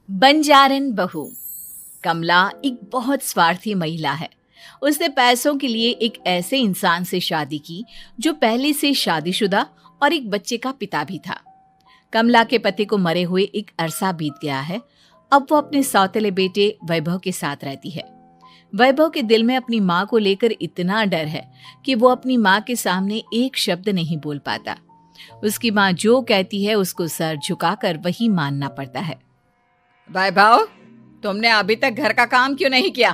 बंजारन बहू। कमला एक बहुत स्वार्थी महिला है। उसने पैसों के लिए एक ऐसे इंसान से शादी की जो पहले से शादीशुदा और एक बच्चे का पिता भी था। कमला के पति को मरे हुए एक अरसा बीत गया है। अब वो अपने सौतेले बेटे वैभव के साथ रहती है। वैभव के दिल में अपनी माँ को लेकर इतना डर है कि वो अपनी माँ के सामने एक शब्द नहीं बोल पाता। उसकी माँ जो कहती है उसको सर झुकाकर वही मानना पड़ता है। वैभव, तुमने अभी तक घर का काम क्यों नहीं किया?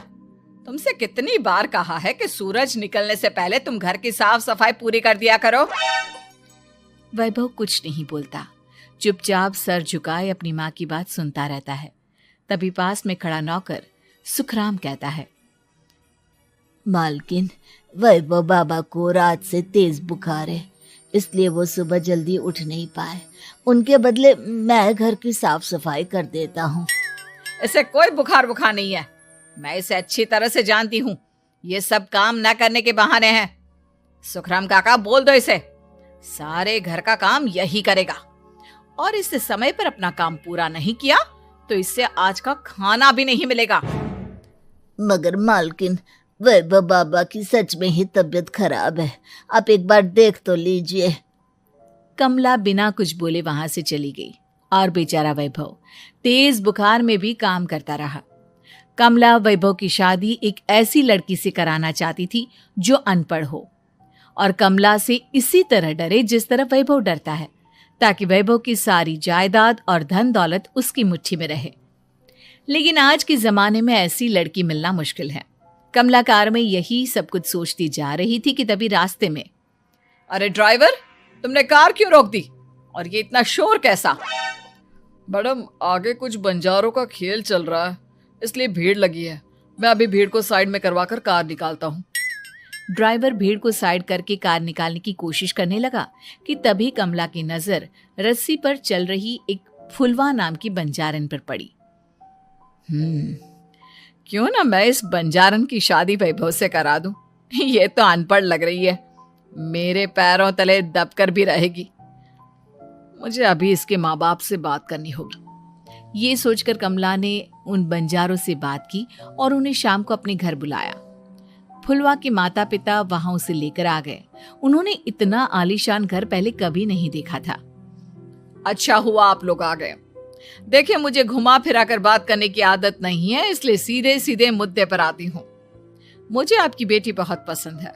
तुमसे कितनी बार कहा है कि सूरज निकलने से पहले तुम घर की साफ सफाई पूरी कर दिया करो। वैभव कुछ नहीं बोलता, चुपचाप सर झुकाए अपनी माँ की बात सुनता रहता है। तभी पास में खड़ा नौकर सुखराम कहता है, मालकिन, वैभव बाबा को रात से तेज बुखार है, इसलिए वो सुबह जल्दी उठ नहीं पाए। उनके बदले मैं घर की साफ सफाई कर देता हूँ। इसे कोई बुखार नहीं है। मैं इसे अच्छी तरह से जानती हूँ। ये सब काम न करने के बहाने हैं। सुखराम काका, बोल दो इसे, सारे घर का काम यही करेगा। और इससे समय पर अपना काम पूरा नहीं किया तो इससे आज का खाना भी नहीं मिलेगा। मगर मालकिन, वैभव बाबा की सच में ही तबीयत खराब है, आप एक बार देख तो लीजिए। कमला बिना कुछ बोले वहां से चली गई और बेचारा वैभव तेज बुखार में भी काम करता रहा। कमला वैभव की शादी एक ऐसी लड़की से कराना चाहती थी जो अनपढ़ हो और कमला से इसी तरह डरे जिस तरह वैभव डरता है, ताकि वैभव की सारी जायदाद और धन दौलत उसकी मुट्ठी में रहे। लेकिन आज के जमाने में ऐसी लड़की मिलना मुश्किल है। कमला कार में यही सब कुछ सोचती जा रही थी कि तभी रास्ते में, अरे ड्राइवर, तुमने कार क्यों रोक दी? और ये इतना शोर कैसा? मैडम, आगे कुछ बंजारों का खेल चल रहा है, इसलिए भीड़ लगी है। मैं अभी भीड़ को साइड में करवाकर कार निकालता हूँ। ड्राइवर भीड़ को साइड करके कार निकालने की कोशिश करने लगा कि तभी कमला की नजर रस्सी पर चल रही एक फुलवा नाम की बंजारन पर पड़ी। क्यों ना मैं इस बंजारन की शादी वैभव से करा दूं? ये तो अनपढ़ लग रही है, मेरे पैरों तले दबकर भी रहेगी। मुझे अभी इसके माँ बाप से बात करनी होगी। ये सोचकर कमला ने उन बंजारों से बात की और उन्हें शाम को अपने घर बुलाया। फुलवा के माता पिता वहां उसे लेकर आ गए। उन्होंने इतना आलीशान घर पहले कभी नहीं देखा था। अच्छा हुआ आप लोग आ गए। देखिए, मुझे घुमा फिरा कर बात करने की आदत नहीं है, इसलिए सीधे सीधे मुद्दे पर आती हूँ। मुझे आपकी बेटी बहुत पसंद है।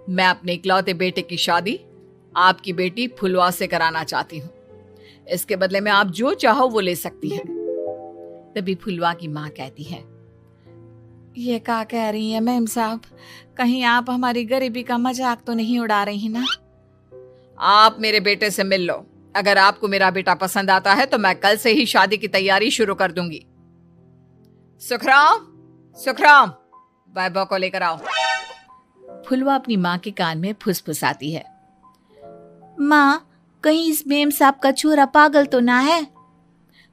मैं अपने इकलौते बेटे की शादी आपकी बेटी फुलवा से कराना चाहती हूँ। इसके बदले में आप जो चाहो वो ले सकती हैं। तभी फुलवा की माँ कहती है, ये क्या कह रही है मैम साहब? कहीं आप हमारी गरीबी का मजाक तो नहीं उड़ा रही ना? आप मेरे बेटे से मिल लो। अगर आपको मेरा बेटा पसंद आता है तो मैं कल से ही शादी की तैयारी शुरू कर दूंगी। सुखराम, वैभव को लेकर आओ। फुलवा अपनी माँ के कान में फुसफुसाती है, माँ, कहीं इस मेम साहब का छोरा पागल तो ना है?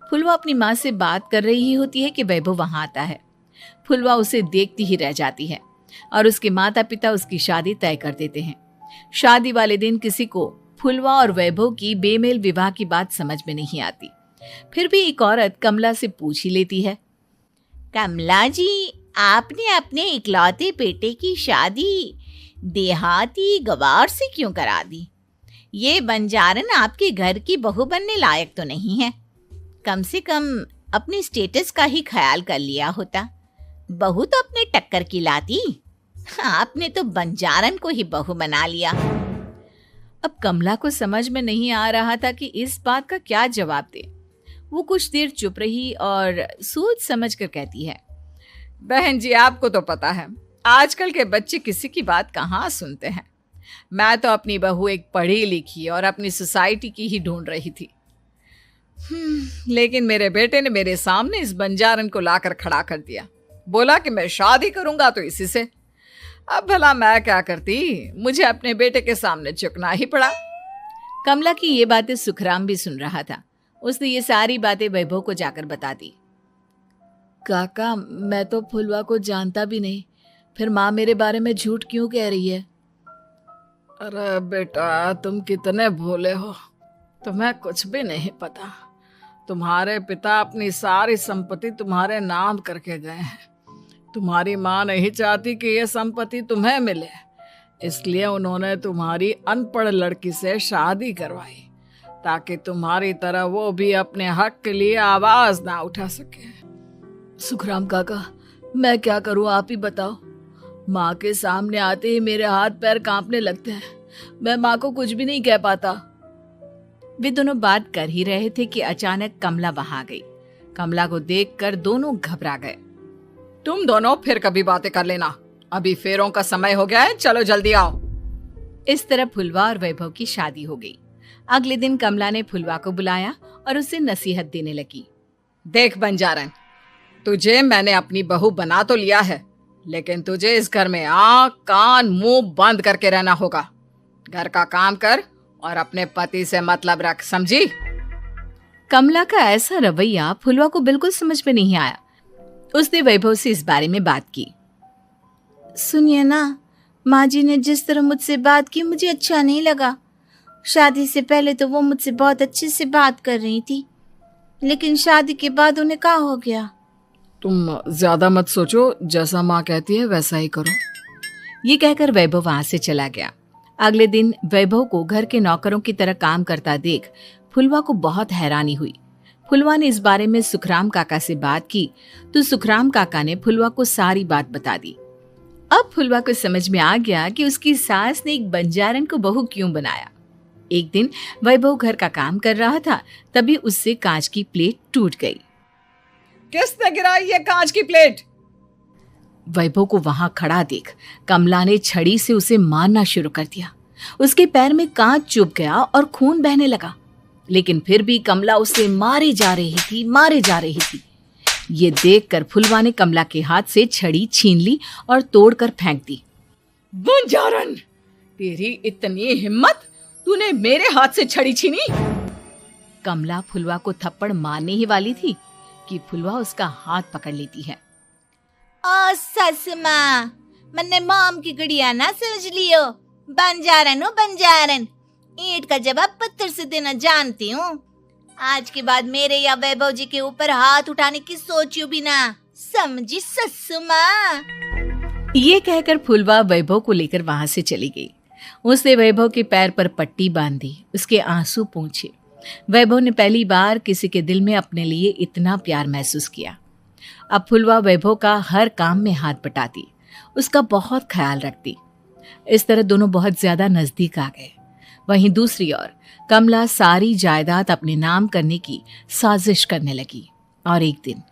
फुलवा अपनी माँ से बात कर रही होती है कि वैभव वहां आता है। फुलवा उसे देखती ही रह जाती है और उसके माता पिता उसकी शादी तय कर देते हैं। शादी वाले दिन किसी को फुलवा और वैभव की बेमेल विवाह की बात समझ में नहीं आती। फिर भी एक औरत कमला से पूछ ही लेती है, कमला जी, आपने अपने इकलौते बेटे की शादी देहाती गवार से क्यों करा दी? ये बंजारन आपके घर की बहू बनने लायक तो नहीं है। कम से कम अपने स्टेटस का ही ख्याल कर लिया होता। बहू तो अपने टक्कर की लाती, आपने तो बंजारन को ही बहू बना लिया। अब कमला को समझ में नहीं आ रहा था कि इस बात का क्या जवाब दे। वो कुछ देर चुप रही और सोच समझ कर कहती है, बहन जी, आपको तो पता है आजकल के बच्चे किसी की बात कहाँ सुनते हैं। मैं तो अपनी बहू एक पढ़ी लिखी और अपनी सोसाइटी की ही ढूंढ रही थी। लेकिन मेरे बेटे ने मेरे सामने इस बंजारन को लाकर खड़ा कर दिया। बोला कि मैं शादी करूंगा तो इसी से। अब भला मैं क्या करती? मुझे अपने बेटे के सामने झुकना ही पड़ा। कमला की ये बातें सुखराम भी सुन रहा था। उसने ये सारी बातें वैभव को जाकर बता दी। काका, मैं तो फुलवा को जानता भी नहीं, फिर माँ मेरे बारे में झूठ क्यों कह रही है? अरे बेटा, तुम कितने भोले हो, तुम्हें कुछ भी नहीं पता। तुम्हारे पिता अपनी सारी संपत्ति तुम्हारे नाम करके गए हैं। तुम्हारी माँ नहीं चाहती कि यह संपत्ति तुम्हें मिले, इसलिए उन्होंने तुम्हारी अनपढ़ लड़की से शादी करवाई ताकि तुम्हारी तरह वो भी अपने हक के लिए आवाज ना उठा सके। सुखराम काका, मैं क्या करूं, आप ही बताओ। माँ के सामने आते ही मेरे हाथ पैर कांपने लगते हैं। मैं माँ को कुछ भी नहीं कह पाता। वे दोनों बात कर ही रहे थे कि अचानक कमला वहां आ गई। कमला को देखकर दोनों घबरा गए। तुम दोनों फिर कभी बातें कर लेना, अभी फेरों का समय हो गया है, चलो जल्दी आओ। इस तरह फुलवा और वैभव की शादी हो गई। अगले दिन कमला ने फुलवा को बुलाया और उसे नसीहत देने लगी। देख बंजारन, तुझे मैंने अपनी बहू बना तो लिया है, लेकिन तुझे इस घर में आँख कान मुंह बंद करके रहना होगा। घर का काम कर और अपने पति से मतलब रख, समझी? कमला का ऐसा रवैया फुलवा को बिल्कुल समझ में नहीं आया। उसने वैभव से इस बारे में बात की। सुनिए ना, माँ जी ने जिस तरह मुझसे बात की मुझे अच्छा नहीं लगा। शादी से पहले तो वो मुझसे बहुत अच्छे से बात कर रही थी, लेकिन शादी के बाद उन्हें क्या हो गया? तुम ज्यादा मत सोचो, जैसा माँ कहती है वैसा ही करो। ये कहकर वैभव वहां से चला गया। अगले दिन वैभव को घर के नौकरों की तरह काम करता देख फुलवा को बहुत हैरानी हुई। फुलवा ने इस बारे में सुखराम काका से बात की तो सुखराम काका ने फुलवा को सारी बात बता दी। अब फुलवा को समझ में आ गया कि उसकी सास ने एक बंजारन को बहू क्यों बनाया। एक दिन वैभव घर का काम कर रहा था, तभी उससे कांच की प्लेट टूट गई। किसने गिराई ये कांच की प्लेट? वैभव को वहां खड़ा देख कमला ने छड़ी से उसे मारना शुरू कर दिया। उसके पैर में कांच चुभ गया और खून बहने लगा, लेकिन फिर भी कमला उसे मारे जा रही थी। ये देखकर फुलवा ने कमला के हाथ से छड़ी छीन ली और तोड़कर फेंक दी। बंजारन, तेरी इतनी हिम्मत, तूने मेरे हाथ से छड़ी छीनी? कमला फुलवा को थप्पड़ मारने ही वाली थी कि फुलवा उसका हाथ पकड़ लेती है। ओ सस माँ, मैंने मॉम की गुड़िया ना समझ लियो। बंजारन हो बंजारन, ईंट का जवाब पत्थर से देना जानती हूँ। आज के बाद मेरे या वैभव जी के ऊपर हाथ उठाने की सोचियो भी ना, समझी ससु माँ? ये कहकर फुलवा वैभव को लेकर वहां से चली गई। उसने वैभव के पैर पर पट्टी बांधी, उसके आंसू पोंछे। वैभव ने पहली बार किसी के दिल में अपने लिए इतना प्यार महसूस किया। अब फुलवा वैभव का हर काम में हाथ बटाती, उसका बहुत ख्याल रखती। इस तरह दोनों बहुत ज्यादा नजदीक आ गए। वहीं दूसरी ओर कमला सारी जायदाद अपने नाम करने की साजिश करने लगी। और एक दिन,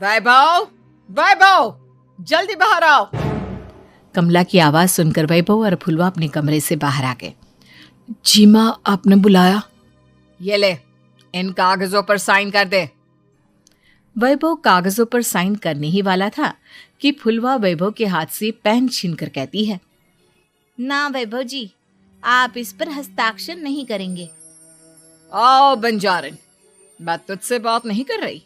वैभव, जल्दी बाहर आओ। कमला की आवाज सुनकर वैभव और फुलवा अपने कमरे से बाहर आ गए। जी माँ, आपने बुलाया? ये ले, इन कागजों पर साइन कर दे। वैभव कागजों पर साइन करने ही वाला था कि फुलवा वैभव के हाथ से पेन छीनकर कहती है, ना वैभव जी, आप इस पर हस्ताक्षर नहीं करेंगे। आओ बंजारन, मैं तुझसे बात नहीं कर रही।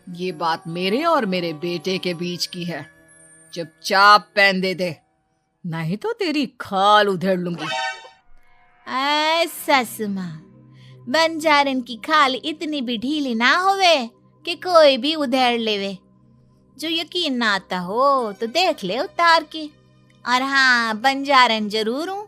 ये बात मेरे और मेरे बेटे के बीच की है। चुपचाप पेन दे दे, नहीं तो तेरी खाल उधेड़ लूंगी। ससु माँ, बंजारन की खाल इतनी भी ढीली ना होवे कि कोई भी उधेड़ लेवे। जो यकीन ना आता हो तो देख ले उतार के। और हाँ, बंजारन जरूर हूँ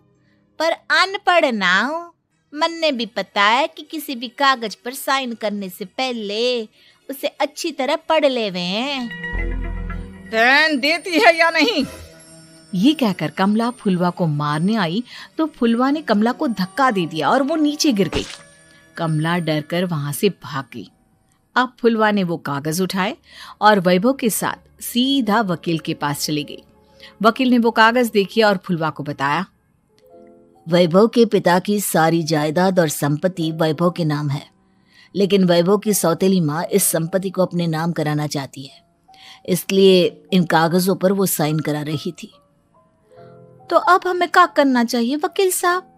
पर अनपढ़ ना हूँ। मैंने भी पता है कि किसी भी कागज पर साइन करने से पहले उसे अच्छी तरह पढ़ लेवे हैं। पेन देती है या नहीं? ये कहकर कमला फुलवा को मारने आई तो फुलवा ने कमला को धक्का दे दिया और वो नीचे गिर गई। कमला डरकर वहां से भाग गई। अब फुलवा ने वो कागज उठाए और वैभव के साथ सीधा वकील के पास चली गई। वकील ने वो कागज देखे और फुलवा को बताया, वैभव के पिता की सारी जायदाद और संपत्ति वैभव के नाम है, लेकिन वैभव की सौतेली माँ इस संपत्ति को अपने नाम कराना चाहती है, इसलिए इन कागजों पर वो साइन करा रही थी। तो अब हमें क्या करना चाहिए वकील साहब?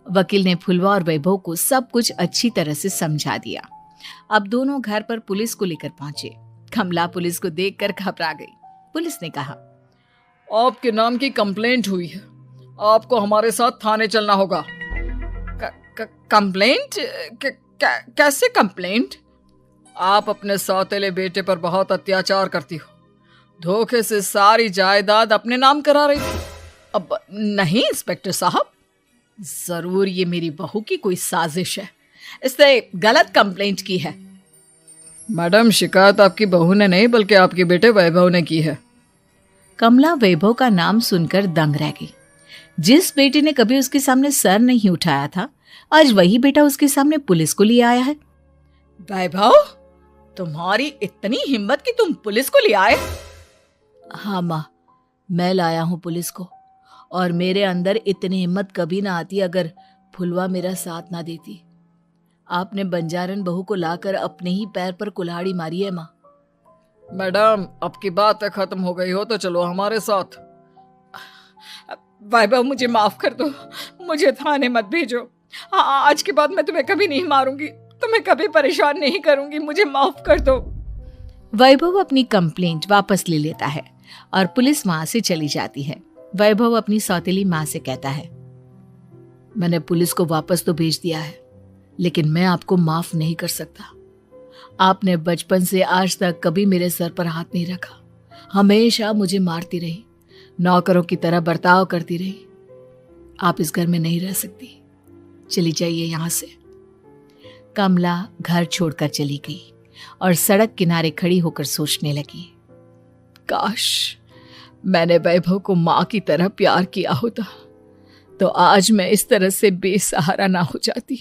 वकील ने फुलवा और वैभव को सब कुछ अच्छी तरह से समझा दिया। अब दोनों घर पर पुलिस को लेकर पहुंचे। कमला पुलिस को देखकर घबरा गई। पुलिस ने कहा, आपके नाम की कंप्लेंट हुई है, आपको हमारे साथ थाने चलना होगा। कंप्लेंट? कैसे कंप्लेंट? आप अपने सौतेले बेटे पर बहुत अत्याचार करती हो, धोखे से सारी जायदाद अपने नाम करा रही थी। अब नहीं इंस्पेक्टर साहब, जरूर ये मेरी बहू की कोई साजिश है, इसने गलत कंप्लेंट की है। मैडम, शिकायत आपकी बहू ने नहीं बल्कि आपके बेटे वैभव ने की है। कमला वैभव का नाम सुनकर दंग रह गई। जिस बेटे ने कभी उसके सामने सर नहीं उठाया था, आज वही बेटा उसके सामने पुलिस को लिए आया है। वैभव, तुम्हारी इतनी हिम्मत कि तुम पुलिस को ले आए? हाँ माँ, मैं लाया हूँ पुलिस को, और मेरे अंदर इतनी हिम्मत कभी ना आती अगर फुलवा मेरा साथ ना देती। आपने बंजारन बहू को लाकर अपने ही पैर पर कुल्हाड़ी मारी है माँ। मैडम, अब की बात खत्म हो गई हो तो चलो हमारे साथ। वैभव, मुझे माफ कर दो, मुझे थाने मत भेजो। आज के बाद मैं तुम्हें कभी नहीं मारूंगी, तुम्हें कभी परेशान नहीं करूंगी, मुझे माफ कर दो। वैभव अपनी कंप्लेंट वापस ले लेता है और पुलिस वहां से चली जाती है। वैभव अपनी सौतेली माँ से कहता है, मैंने पुलिस को वापस तो भेज दिया है, लेकिन मैं आपको माफ नहीं कर सकता। आपने बचपन से आज तक कभी मेरे सर पर हाथ नहीं रखा, हमेशा मुझे मारती रही, नौकरों की तरह बर्ताव करती रही। आप इस घर में नहीं रह सकती, चली जाइए यहां से। कमला घर छोड़कर चली गई और सड़क किनारे खड़ी होकर सोचने लगी, काश मैंने वैभव को माँ की तरह प्यार किया होता तो आज मैं इस तरह से बेसहारा ना हो जाती।